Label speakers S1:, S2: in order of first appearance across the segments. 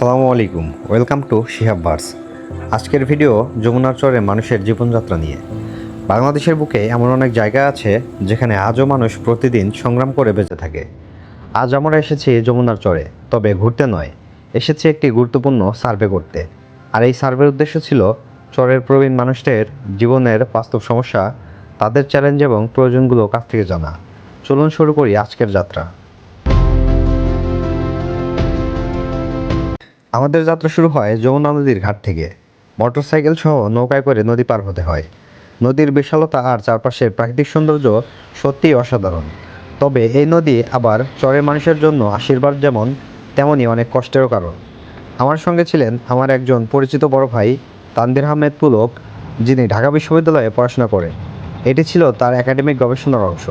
S1: আসসালামু আলাইকুম, welcome to Shihab burst. আজকের ভিডিও যমুনার চরে মানুষের জীবনযাত্রা নিয়ে। বাংলাদেশের বুকে এমন অনেক জায়গা আছে যেখানে আজও মানুষ প্রতিদিন সংগ্রাম করে বেঁচে থাকে। আজ আমরা এসেছি যমুনার চরে, তবে ঘুরতে নয়, এসেছি একটি গুরুত্বপূর্ণ সার্ভে করতে। আর এই সার্ভের উদ্দেশ্য ছিল চরের প্রবীণ মানুষদের জীবনের বাস্তব সমস্যা, তাদের চ্যালেঞ্জ এবং প্রয়োজনগুলো কাছ থেকে জানা। চলুন শুরু করি আজকের যাত্রা। আমাদের যাত্রা শুরু হয় যমুনা নদীর ঘাট থেকে। মোটরসাইকেল সহ নৌকায় করে নদী পার হতে হয়। নদীর বিশালতা আর চারপাশের প্রাকৃতিক সৌন্দর্য সত্যিই অসাধারণ। তবে এই নদী আবার চরের মানুষের জন্য আশীর্বাদ যেমন, তেমনই অনেক কষ্টেরও কারণ। আমার সঙ্গে ছিলেন আমার একজন পরিচিত বড় ভাই তানভীর আহমেদ পুলক, যিনি ঢাকা বিশ্ববিদ্যালয়ে পড়াশোনা করেন। এটি ছিল তার একাডেমিক গবেষণার অংশ।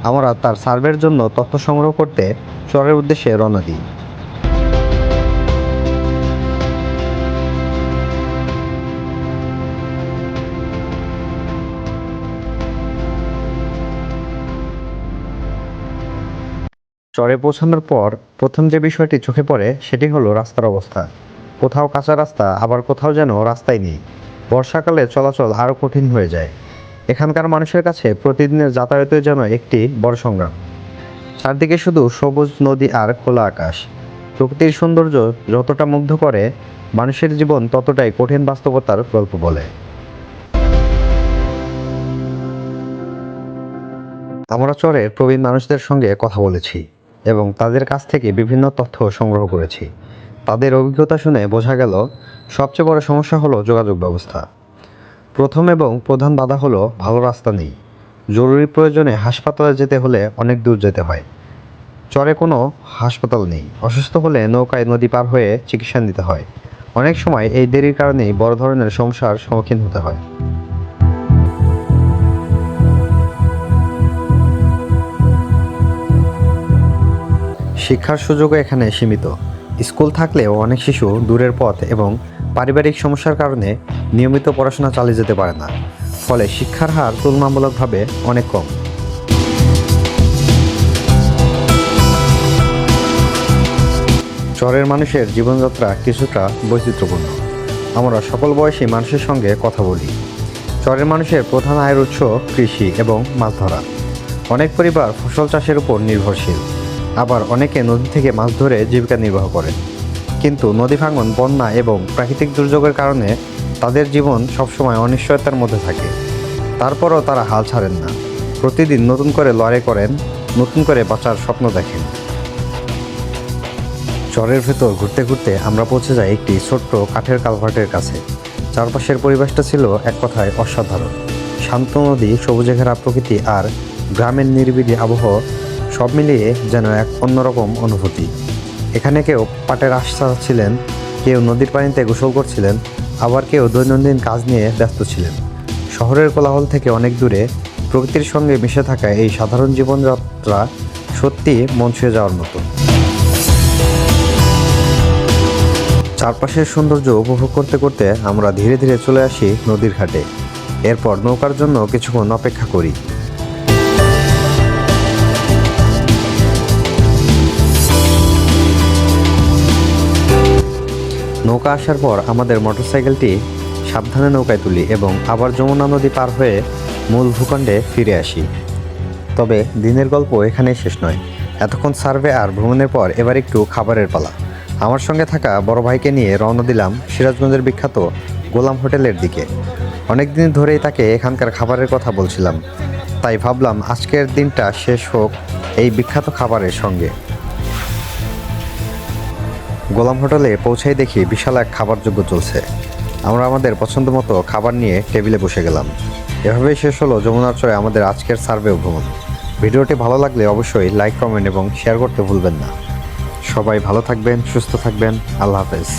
S1: আমরা তার সার্ভের জন্য তথ্য সংগ্রহ করতে চরের উদ্দেশ্যে রওনা দিই। চরে পৌঁছানোর পর প্রথম যে বিষয়টি চোখে পড়ে সেটি হলো রাস্তার অবস্থা। কোথাও কাঁচা রাস্তা, আবার কোথাও যেন রাস্তাই নেই। বর্ষাকালে চলাচল আরও কঠিন হয়ে যায়। এখানকার মানুষের কাছে প্রতিদিনের যাতায়াতে যেন একটি বড় সংগ্রাম। চারদিকে শুধু সবুজ নদী আর খোলা আকাশ। প্রকৃতির সৌন্দর্য যতটা মুগ্ধ করে, মানুষের জীবন ততটাই কঠিন বাস্তবতার গল্প বলে। আমরা চরের প্রবীণ মানুষদের সঙ্গে কথা বলেছি এবং তাদের কাছ থেকে বিভিন্ন তথ্য সংগ্রহ করেছি। তাদের অভিজ্ঞতা শুনে বোঝা গেল সবচেয়ে বড় সমস্যা হলো যোগাযোগ ব্যবস্থা। প্রথম এবং প্রধান বাধা হলো ভালো রাস্তা নেই। জরুরি প্রয়োজনে হাসপাতালে যেতে হলে অনেক দূর যেতে হয়। চরে কোনো হাসপাতাল নেই। অসুস্থ হলে নৌকায় নদী পার হয়ে চিকিৎসা নিতে হয়। অনেক সময় এই দেরির কারণেই বড় ধরনের সমস্যার সম্মুখীন হতে হয়। শিক্ষার সুযোগও এখানে সীমিত। স্কুল থাকলেও অনেক শিশু দূরের পথ এবং পারিবারিক সমস্যার কারণে নিয়মিত পড়াশোনা চালিয়ে যেতে পারে না। ফলে শিক্ষার হার তুলনামূলকভাবে অনেক কম। চরের মানুষের জীবনযাত্রা কিছুটা বৈচিত্র্যপূর্ণ। আমরা সকল বয়সী মানুষের সঙ্গে কথা বলি। চরের মানুষের প্রধান আয়ের উৎস কৃষি এবং মাছ ধরা। অনেক পরিবার ফসল চাষের উপর নির্ভরশীল। আবার অনেকে নদী থেকে মাছ ধরে জীবিকা নির্বাহ করেন। কিন্তু নদী ভাঙন, বন্যা এবং প্রাকৃতিক দুর্যোগের কারণে তাদের জীবন সবসময় অনিশ্চয়তার মধ্যে থাকে। তারপরও তারা হাল ছাড়েন না। প্রতিদিন নতুন করে লড়াই করেন, নতুন করে বাঁচার স্বপ্ন দেখেন। চরের ভেতর ঘুরতে ঘুরতে আমরা পৌঁছে যাই একটি ছোট্ট কাঠের কালভার্টের কাছে। চারপাশের পরিবেশটা ছিল এক কথায় অসাধারণ। শান্ত নদী, সবুজে ঘেরা প্রকৃতি আর গ্রামের নিরিবিলি আবহাওয়া সব মিলিয়ে যেন এক অন্যরকম অনুভূতি। এখানে কেউ পাটের আশ ছাড়াচ্ছিলেন, কেউ নদীর পানিতে গোসল করছিলেন, আবার কেউ দৈনন্দিন কাজ নিয়ে ব্যস্ত ছিলেন। শহরের কোলাহল থেকে অনেক দূরে প্রকৃতির সঙ্গে মিশে থাকা এই সাধারণ জীবনযাত্রা সত্যি মন ছুঁয়ে যাওয়ার মতো। চারপাশের সৌন্দর্য উপভোগ করতে করতে আমরা ধীরে ধীরে চলে আসি নদীর ঘাটে। এরপর নৌকার জন্য কিছুক্ষণ অপেক্ষা করি। নৌকা আসার পর আমাদের মোটরসাইকেলটি সাবধানে নৌকায় তুলি এবং আবার যমুনা নদী পার হয়ে মূল ভূখণ্ডে ফিরে আসি। তবে দিনের গল্প এখানেই শেষ নয়। এতক্ষণ সার্ভে আর ভ্রমণের পর এবার একটু খাবারের পালা। আমার সঙ্গে থাকা বড় ভাইকে নিয়ে রওনা দিলাম সিরাজগঞ্জের বিখ্যাত গোলাম হোটেলের দিকে। অনেক দিন ধরেই তাকে এখানকার খাবারের কথা বলছিলাম, তাই ভাবলাম আজকের দিনটা শেষ হোক এই বিখ্যাত খাবারের সঙ্গে। গোলাম হোটেলে পৌঁছাই দেখি বিশাল এক খাবার যজ্ঞ চলছে। আমরা আমাদের পছন্দ মতো খাবার নিয়ে টেবিলে বসে গেলাম। এভাবেই শেষ হলো যমুনার চরে আমাদের আজকের সার্ভে ভ্রমণ। ভিডিওটি ভালো লাগলে অবশ্যই লাইক, কমেন্ট এবং শেয়ার করতে ভুলবেন না। সবাই ভালো থাকবেন, সুস্থ থাকবেন। আল্লাহ হাফেজ।